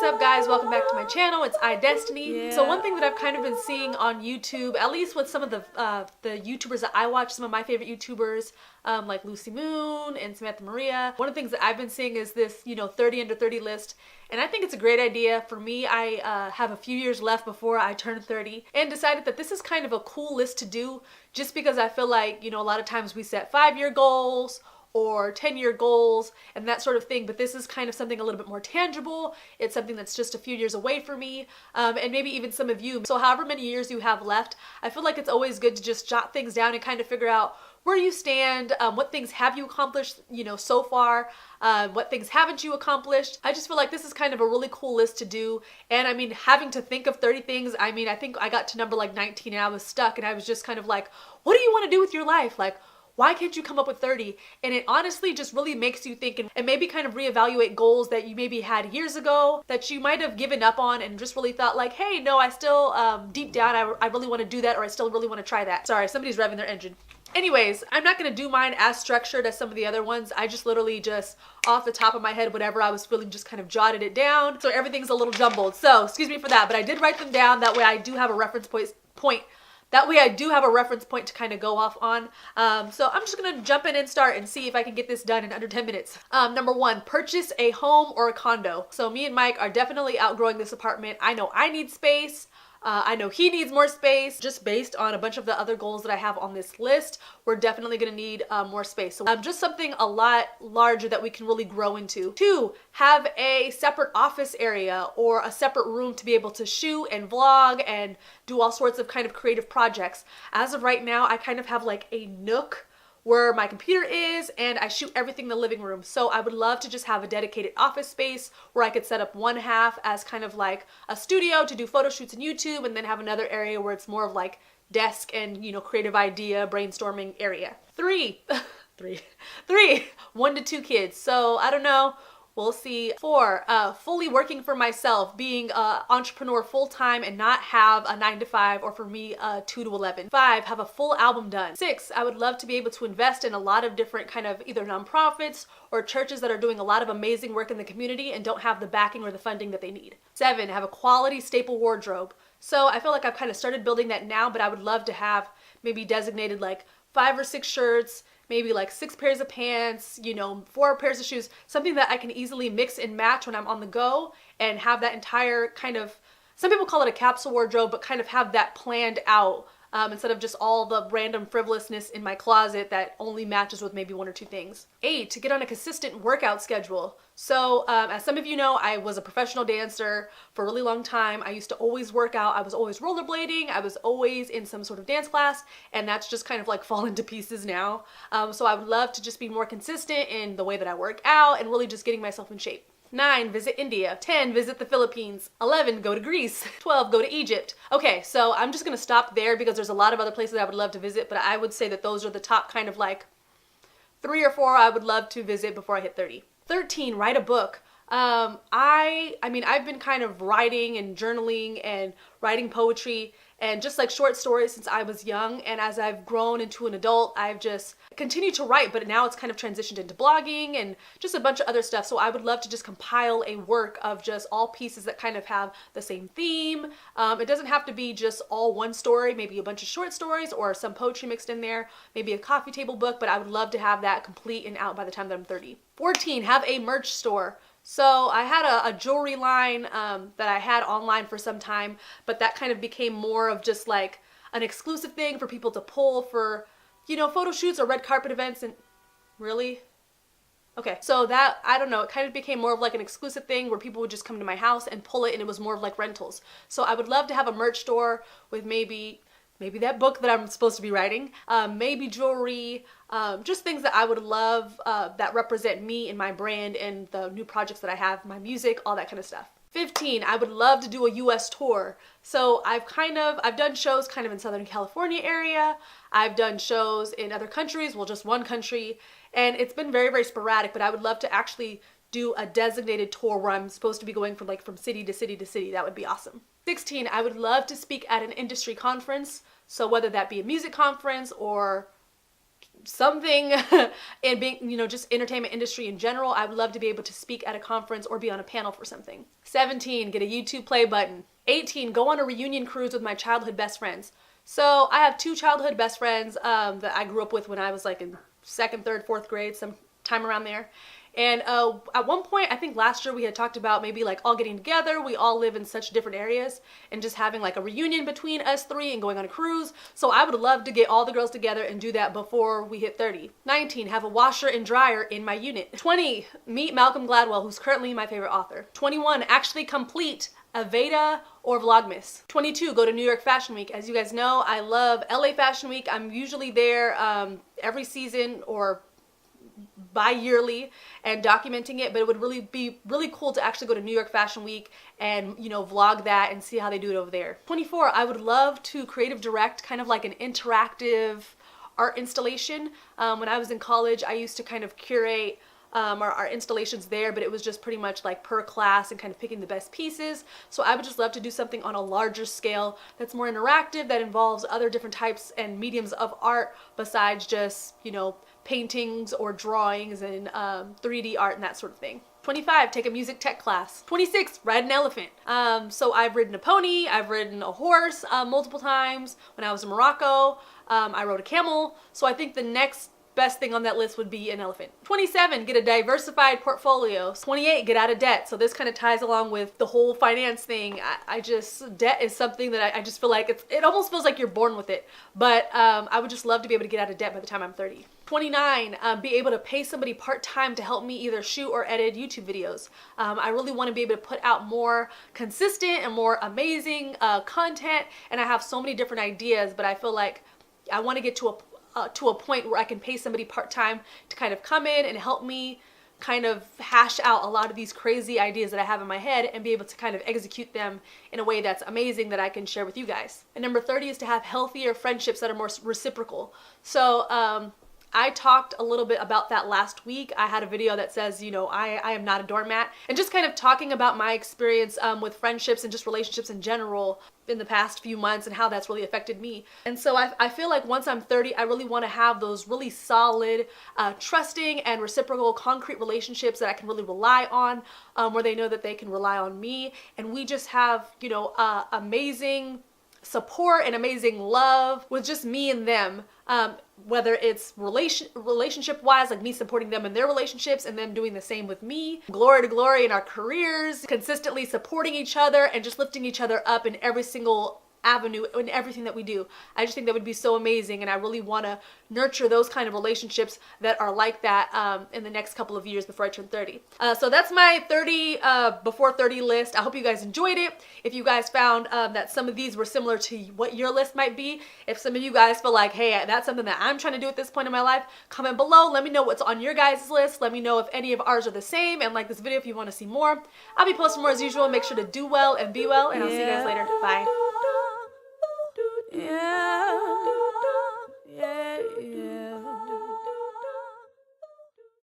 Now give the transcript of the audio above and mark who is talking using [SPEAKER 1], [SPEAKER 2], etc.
[SPEAKER 1] up, guys? Welcome back to my channel. It's i.destiny. So one thing that I've kind of been seeing on YouTube, at least with some of the YouTubers that I watch, some of my favorite YouTubers, like Lucy Moon and Samantha Maria, one of the things that I've been seeing is this, 30 under 30 list. And I think it's a great idea. For me, I have a few years left before I turn 30 and decided that this is kind of a cool list to do just because I feel like, a lot of times we set 5-year goals or 10-year goals and that sort of thing, but this is kind of something a little bit more tangible. It's something that's just a few years away for me, and maybe even some of you. So however many years you have left, I feel like it's always good to just jot things down and kind of figure out where you stand, what things have you accomplished, so far, what things haven't you accomplished. I just feel like this is kind of a really cool list to do. And I mean, having to think of 30 things, I think I got to number like 19 and I was stuck and I was just kind of like, what do you want to do with your life? Like, why can't you come up with 30? And it honestly just really makes you think and maybe kind of reevaluate goals that you maybe had years ago that you might have given up on and just really thought like, hey, no, I still, deep down, I really want to do that, or I still really want to try that. Sorry, somebody's revving their engine. Anyways, I'm not going to do mine as structured as some of the other ones. I just literally just off the top of my head, whatever I was feeling, just kind of jotted it down. So everything's a little jumbled. So excuse me for that, but I did write them down. That way I do have a reference point. That way I do have a reference point to kind of go off on. So I'm just going to jump in and start and see if I can get this done in under 10 minutes. Number 1, purchase a home or a condo. So me and Mike are definitely outgrowing this apartment. I know I need space. I know he needs more space. Just based on a bunch of the other goals that I have on this list, we're definitely gonna need more space. So just something a lot larger that we can really grow into. 2, have a separate office area or a separate room to be able to shoot and vlog and do all sorts of kind of creative projects. As of right now, I kind of have like a nook where my computer is and I shoot everything in the living room. So I would love to just have a dedicated office space where I could set up one half as kind of like a studio to do photo shoots and YouTube, and then have another area where it's more of like desk and, creative idea, brainstorming area. 3, 1 to 2 kids. So I don't know. We'll see. 4, fully working for myself, being an entrepreneur full-time and not have a 9 to 5, or for me, 2 to 11. 5, have a full album done. 6, I would love to be able to invest in a lot of different kind of either nonprofits or churches that are doing a lot of amazing work in the community and don't have the backing or the funding that they need. 7, have a quality staple wardrobe. So I feel like I've kind of started building that now, but I would love to have maybe designated like 5 or 6 shirts, maybe like 6 pairs of pants, 4 pairs of shoes, something that I can easily mix and match when I'm on the go and have that entire kind of, some people call it a capsule wardrobe, but kind of have that planned out instead of just all the random frivolousness in my closet that only matches with maybe 1 or 2 things. 8, to get on a consistent workout schedule. So as some of you know, I was a professional dancer for a really long time. I used to always work out. I was always rollerblading. I was always in some sort of dance class, and that's just kind of like fallen to pieces now. So I would love to just be more consistent in the way that I work out and really just getting myself in shape. 9, visit India. 10, visit the Philippines. 11, go to Greece. 12, go to Egypt. Okay, so I'm just gonna stop there because there's a lot of other places I would love to visit, but I would say that those are the top kind of like 3 or 4 I would love to visit before I hit 30. 13, write a book. I mean, I've been kind of writing and journaling and writing poetry and just like short stories since I was young, and as I've grown into an adult, I've just continued to write, but now it's kind of transitioned into blogging and just a bunch of other stuff. So I would love to just compile a work of just all pieces that kind of have the same theme. It doesn't have to be just all one story, maybe a bunch of short stories or some poetry mixed in there, maybe a coffee table book, but I would love to have that complete and out by the time that I'm 30. 14, have a merch store. So I had a jewelry line that I had online for some time, but that kind of became more of just like an exclusive thing for people to pull for, photo shoots or red carpet events. And really? Okay, so that, I don't know, it kind of became more of like an exclusive thing where people would just come to my house and pull it, and it was more of like rentals. So I would love to have a merch store with maybe that book that I'm supposed to be writing, maybe jewelry, just things that I would love that represent me and my brand and the new projects that I have, my music, all that kind of stuff. 15, I would love to do a US tour. So I've done shows kind of in Southern California area. I've done shows in other countries, well, just one country, and it's been very, very sporadic, but I would love to actually do a designated tour where I'm supposed to be going from city to city to city. That would be awesome. 16, I would love to speak at an industry conference. So whether that be a music conference or something and being, you know, just entertainment industry in general. I would love to be able to speak at a conference or be on a panel for something. 17, get a YouTube play button. 18, go on a reunion cruise with my childhood best friends. So I have 2 childhood best friends that I grew up with when I was like in 2nd, 3rd, 4th grade, some time around there. And at one point, I think last year we had talked about maybe like all getting together. We all live in such different areas and just having like a reunion between us 3 and going on a cruise. So I would love to get all the girls together and do that before we hit 30. 19, have a washer and dryer in my unit. 20, meet Malcolm Gladwell, who's currently my favorite author. 21, actually complete a Veda or Vlogmas. 22, go to New York Fashion Week. As you guys know, I love LA Fashion Week. I'm usually there every season or bi-yearly and documenting it, but it would really be really cool to actually go to New York Fashion Week and, you know, vlog that and see how they do it over there. 24, I would love to creative direct kind of like an interactive art installation. When I was in college, I used to kind of curate our installations there, but it was just pretty much like per class and kind of picking the best pieces. So I would just love to do something on a larger scale that's more interactive, that involves other different types and mediums of art besides just, you know, paintings or drawings and 3D art and that sort of thing. 25, take a music tech class. 26, ride an elephant. So I've ridden a pony, I've ridden a horse multiple times. When I was in Morocco, I rode a camel. So I think the next best thing on that list would be an elephant. 27, get a diversified portfolio. 28, get out of debt. So this kind of ties along with the whole finance thing. I just, debt is something that I just feel like it almost feels like you're born with it. But I would just love to be able to get out of debt by the time I'm 30. 29, be able to pay somebody part-time to help me either shoot or edit YouTube videos. I really want to be able to put out more consistent and more amazing content, and I have so many different ideas, but I feel like I want to get to a point where I can pay somebody part-time to kind of come in and help me kind of hash out a lot of these crazy ideas that I have in my head and be able to kind of execute them in a way that's amazing that I can share with you guys. And number 30 is to have healthier friendships that are more reciprocal. So I talked a little bit about that last week. I had a video that says, you know, I am not a doormat, and just kind of talking about my experience with friendships and just relationships in general in the past few months and how that's really affected me. And so I feel like once I'm 30, I really want to have those really solid, trusting and reciprocal concrete relationships that I can really rely on, where they know that they can rely on me. And we just have, you know, amazing support and amazing love with just me and them. Whether it's relationship wise, like me supporting them in their relationships and them doing the same with me, glory to glory in our careers, consistently supporting each other and just lifting each other up in every single avenue in everything that we do. I just think that would be so amazing, and I really want to nurture those kind of relationships that are like that in the next couple of years before I turn 30. So that's my 30 before 30 list. I hope you guys enjoyed it. If you guys found that some of these were similar to what your list might be, if some of you guys feel like, hey, that's something that I'm trying to do at this point in my life, comment below. Let me know what's on your guys' list. Let me know if any of ours are the same, and like this video if you want to see more. I'll be posting more as usual. Make sure to do well and be well, and I'll see you guys later. Bye.